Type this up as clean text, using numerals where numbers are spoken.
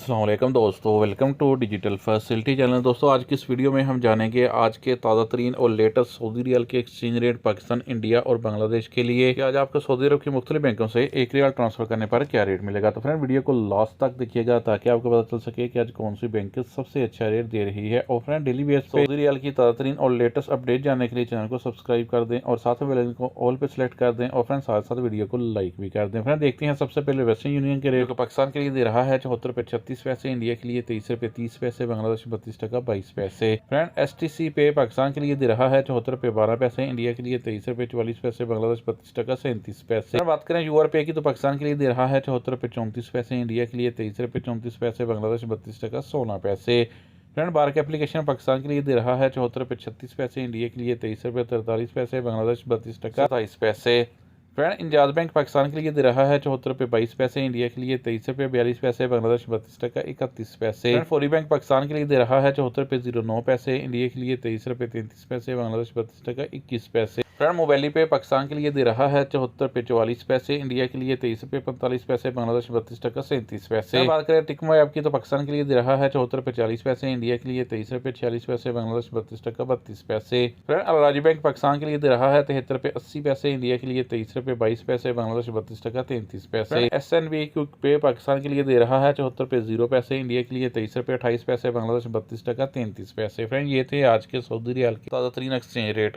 अस्सलाम वालेकुम दोस्तों, welcome to digital facility channel. दोस्तों आज की इस वीडियो में हम जानेंगे आज के ताज़ा तरीन और लेटेस्ट सऊदी रियाल के एक्सचेंज रेट पाकिस्तान, इंडिया और बांग्लादेश के लिए कि आज आपको सऊदी अरब की मुख्तलिफ बैंकों से एक रियाल ट्रांसफर करने पर क्या रेट मिलेगा। तो फ्रेंड वीडियो को लास्ट तक देखिएगा ताकि आपको पता चल सके कि आज कौन सी बैंक सबसे अच्छा रेट दे रही है। और फ्रेंड डेली बेस पे सऊदी रियाल की ताज़ा तरीन और लेटेस्ट अपडेट जानने के लिए चैनल को सब्सक्राइब कर दें और साथ में बेल आइकन को ऑल पे सेलेक्ट कर दें और फ्रेंड साथ साथ वीडियो को लाइक भी कर दें। फ्रेंड देखते हैं सबसे पहले वेस्टर्न यूनियन के रेट को पाकिस्तान के लिए दे रहा है 74 रुपये 36 पैसे, इंडिया के लिए 23 रुपये 30 पैसे, बांग्लादेश 32 टका 22 पैसे। फ्रेंड STC पे पाकिस्तान के लिए दे रहा है 74 रुपये 12 पैसे, इंडिया के लिए 23 रुपये 44 पैसे, बांग्लादेश 32 टका 37 पैसे। बात करें यूआर पे की तो पाकिस्तान के लिए दे रहा है 74 रुपये 34 पैसे, इंडिया के लिए 23 रुपये 34 पैसे, बांग्लादेश 32 टका 16 पैसे। फ्रेंड बार के एप्लीकेशन पाकिस्तान के लिए दे रहा है 74 रुपये 36 पैसे, इंडिया के लिए 23 रुपये 43 पैसे, बांग्लादेश 32 टका 27 पैसे। फ्रेंड इंजाज बैंक पाकिस्तान के लिए दे रहा है 74 रुपये 22 पैसे, इंडिया के लिए 23 रुपये 42 पैसे, बांग्लादेश 32 टका 31 पैसे। फ्रेंड फौरी बैंक पाकिस्तान के लिए दे रहा है 74 रुपये 09 पैसे, इंडिया के लिए 23 रुपये 33 पैसे, बांग्लादेश 32 टका 21 पैसे। फ्रेंड मोबाइली पे पाकिस्तान के लिए दे रहा है 74 रुपये 44 पैसे, इंडिया के लिए 23 रुपये 45 पैसे, बांग्लादेश 32 टका 37 पैसे। बात करें टिकमो ऐप की तो पाकिस्तान के लिए दे रहा है 74 रुपये 40 पैसे, इंडिया के लिए 23 रुपये 46 पैसे, बांग्लादेश 32 टका 32 पैसे। फ्रेंड अलराजी बैंक पाकिस्तान के लिए दे रहा है 73 रुपये 80 पैसे, इंडिया के लिए 23 रुपये 22 पैसे, बांग्लादेश 32 टका 33 पैसे। SNB क्विक पे पाकिस्तान के लिए दे रहा है 74 रुपये 0 पैसे, इंडिया के लिए 23 रुपये 28 पैसे, बांग्लादेश 32 टका 33 पैसे। फ्रेंड ये थे आज के सऊदी रियाल के ताज़ा तरीन एक्सचेंज रेट।